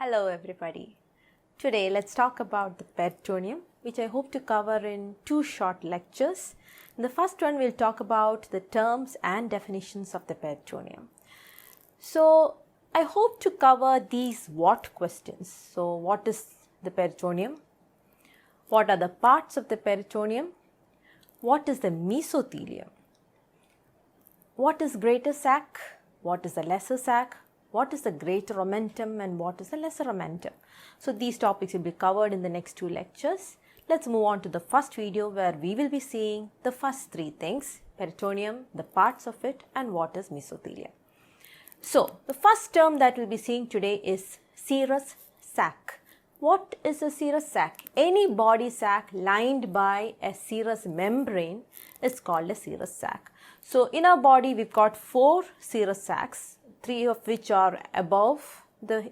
Hello everybody. Today let's talk about the peritoneum, which I hope to cover in two short lectures. In the first one we'll talk about the terms and definitions of the peritoneum. So I hope to cover these what questions. So what is the peritoneum? What are the parts of the peritoneum? What is the mesothelium? What is greater sac? What is the lesser sac? What is the greater omentum and what is the lesser omentum? So these topics will be covered in the next two lectures. Let's move on to the first video where we will be seeing the first three things: peritoneum, the parts of it, and what is mesothelium. So the first term that we'll be seeing today is serous sac. What is a serous sac? Any body sac lined by a serous membrane is called a serous sac. So in our body we've got four serous sacs, three of which are above the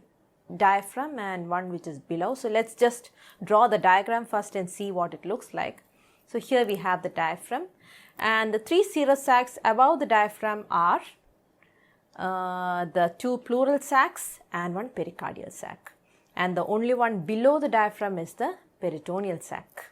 diaphragm and one which is below. So let's just draw the diagram first and see what it looks like. So here we have the diaphragm, and the three serous sacs above the diaphragm are the two pleural sacs and one pericardial sac, and the only one below the diaphragm is the peritoneal sac.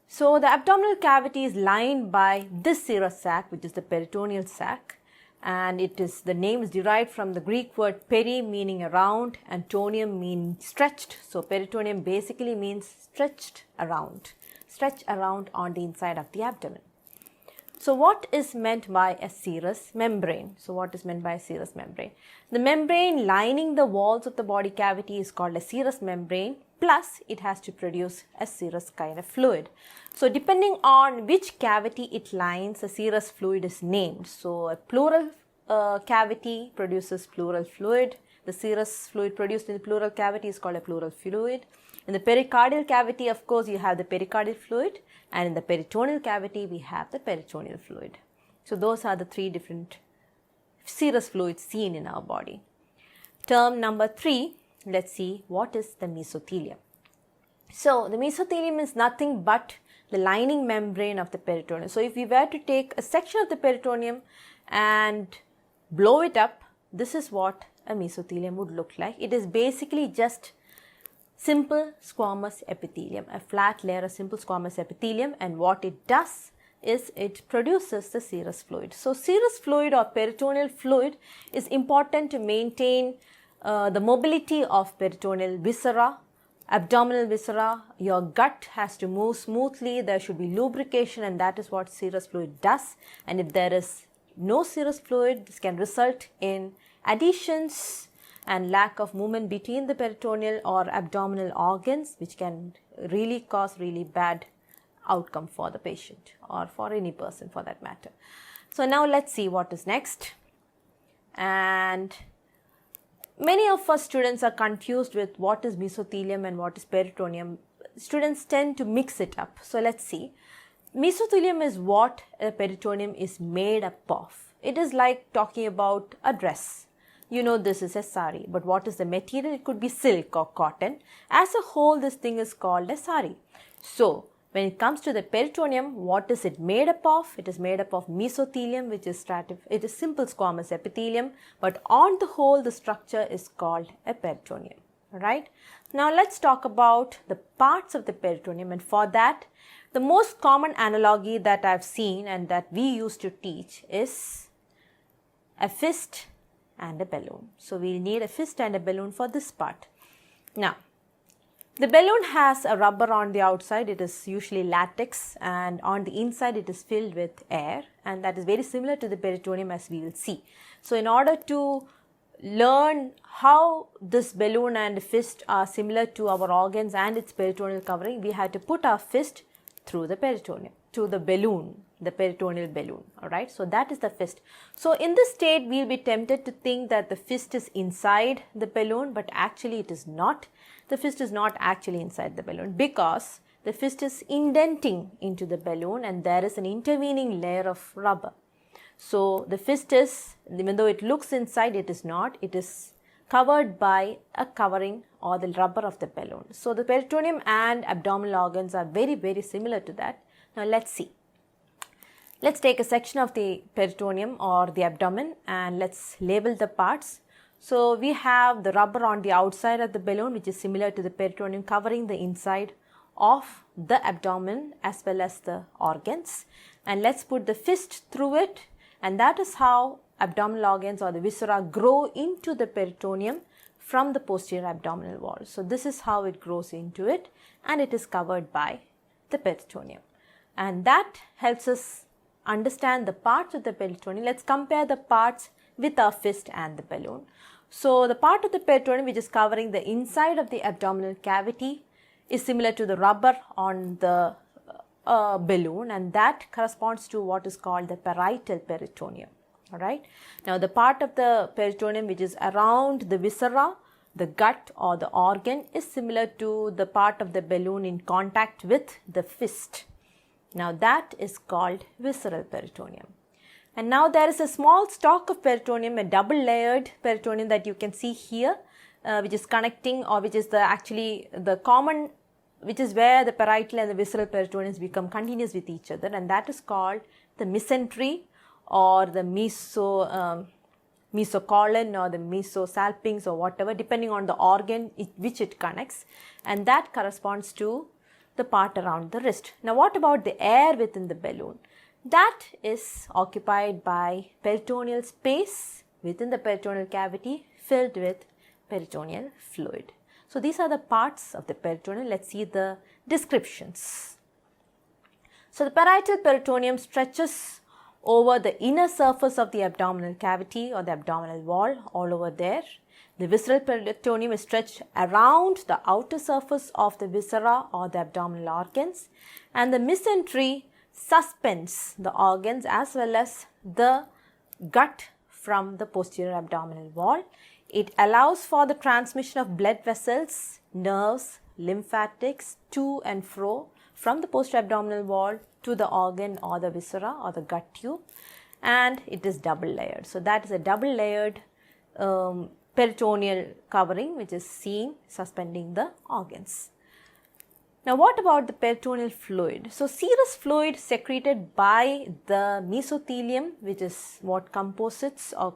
So the abdominal cavity is lined by this serous sac, which is the peritoneal sac, and the name is derived from the Greek word peri, meaning around, and tonium meaning stretched. So peritoneum basically means stretch around on the inside of the abdomen. So what is meant by a serous membrane? The membrane lining the walls of the body cavity is called a serous membrane, plus it has to produce a serous kind of fluid. So depending on which cavity it lines, a serous fluid is named. So a pleural cavity produces pleural fluid. The serous fluid produced in the pleural cavity is called a pleural fluid. In the pericardial cavity, of course, you have the pericardial fluid, and in the peritoneal cavity, we have the peritoneal fluid. So those are the three different serous fluids seen in our body. Term number 3, let's see what is the mesothelium. So the mesothelium is nothing but the lining membrane of the peritoneum. So if we were to take a section of the peritoneum and blow it up, this is what a mesothelium would look like. It is basically just simple squamous epithelium, a flat layer of simple squamous epithelium, and what it does is it produces the serous fluid. So serous fluid or peritoneal fluid is important to maintain the mobility of peritoneal viscera, abdominal viscera. Your gut has to move smoothly, there should be lubrication, and that is what serous fluid does. And if there is no serous fluid, this can result in adhesions and lack of movement between the peritoneal or abdominal organs, which can really cause really bad outcome for the patient or for any person for that matter. So now let's see what is next. And many of us students are confused with what is mesothelium and what is peritoneum. Students tend to mix it up. So let's see. Mesothelium is what a peritoneum is made up of. It is like talking about a dress. You know this is a sari, but what is the material? It could be silk or cotton. As a whole, this thing is called a sari. So when it comes to the peritoneum, what is it made up of? It is made up of mesothelium, which is it is simple squamous epithelium, but on the whole, the structure is called a peritoneum. Right? Now let's talk about the parts of the peritoneum, and for that, the most common analogy that I've seen and that we used to teach is a fist and a balloon. So we'll need a fist and a balloon for this part. Now, the balloon has a rubber on the outside. It is usually latex, and on the inside it is filled with air, and that is very similar to the peritoneum, as we will see. So in order to learn how this balloon and fist are similar to our organs and its peritoneal covering, we had to put our fist through the peritoneum to the balloon, the peritoneal balloon. Alright, so that is the fist. So in this state, we will be tempted to think that the fist is inside the balloon, but actually it is not. The fist is not actually inside the balloon, because the fist is indenting into the balloon and there is an intervening layer of rubber. So the fist is, even though it looks inside, it is not. It is covered by a covering or the rubber of the balloon. So the peritoneum and abdominal organs are very, very similar to that. Now let's see. Let's take a section of the peritoneum or the abdomen and let's label the parts. So we have the rubber on the outside of the balloon, which is similar to the peritoneum, covering the inside of the abdomen as well as the organs. And let's put the fist through it, and that is how abdominal organs or the viscera grow into the peritoneum from the posterior abdominal wall. So this is how it grows into it, and it is covered by the peritoneum. And that helps us understand the parts of the peritoneum. Let's compare the parts with our fist and the balloon. So the part of the peritoneum which is covering the inside of the abdominal cavity is similar to the rubber on the balloon, and that corresponds to what is called the parietal peritoneum. Alright. Now the part of the peritoneum which is around the viscera, the gut or the organ, is similar to the part of the balloon in contact with the fist. Now that is called visceral peritoneum. And now there is a small stalk of peritoneum, a double layered peritoneum that you can see here, which is connecting, or which is the common, which is where the parietal and the visceral peritoneums become continuous with each other, and that is called the mesentery or the mesocolon or the mesosalpinx or whatever, depending on the organ which it connects, and that corresponds to the part around the wrist. Now what about the air within the balloon? That is occupied by peritoneal space within the peritoneal cavity filled with peritoneal fluid. So these are the parts of the peritoneum. Let's see the descriptions. So the parietal peritoneum stretches over the inner surface of the abdominal cavity or the abdominal wall, all over there. The visceral peritoneum is stretched around the outer surface of the viscera or the abdominal organs, and the mesentery suspends the organs as well as the gut from the posterior abdominal wall. It allows for the transmission of blood vessels, nerves, lymphatics to and fro from the posterior abdominal wall to the organ or the viscera or the gut tube, and it is double layered. So that is a double layered peritoneal covering which is seen suspending the organs. Now what about the peritoneal fluid? So serous fluid secreted by the mesothelium, which is what composites or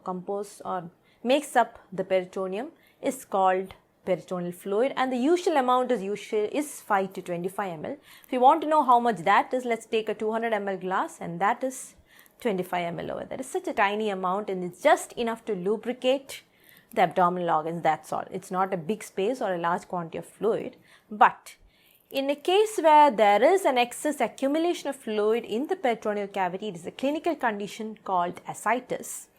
makes up the peritoneum, is called peritoneal fluid, and the usual amount is 5 to 25 ml. If you want to know how much that is, let's take a 200 ml glass, and that is 25 ml over there. It's such a tiny amount, and it's just enough to lubricate the abdominal organs, that's all. It's not a big space or a large quantity of fluid. But in a case where there is an excess accumulation of fluid in the peritoneal cavity, it is a clinical condition called ascites.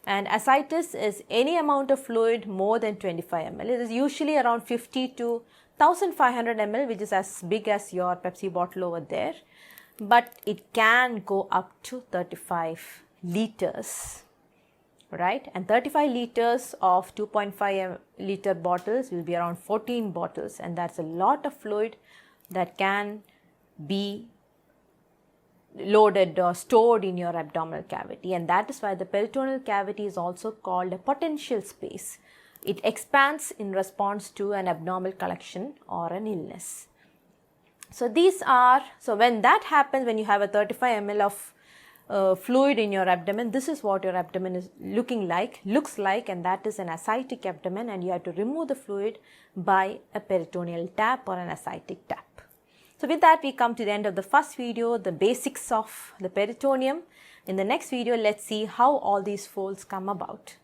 And ascites is any amount of fluid more than 25 ml. It is usually around 50 to 1500 ml, which is as big as your Pepsi bottle over there. But it can go up to 35 liters. Right, and 35 liters of 2.5 liter bottles will be around 14 bottles, and that's a lot of fluid that can be loaded or stored in your abdominal cavity, and that is why the peritoneal cavity is also called a potential space. It expands in response to an abnormal collection or an illness. So when that happens, when you have a 35 ml of fluid in your abdomen, this is what your abdomen is looks like, and that is an ascitic abdomen, and you have to remove the fluid by a peritoneal tap or an ascitic tap. So with that, we come to the end of the first video, the basics of the peritoneum. In the next video, let's see how all these folds come about.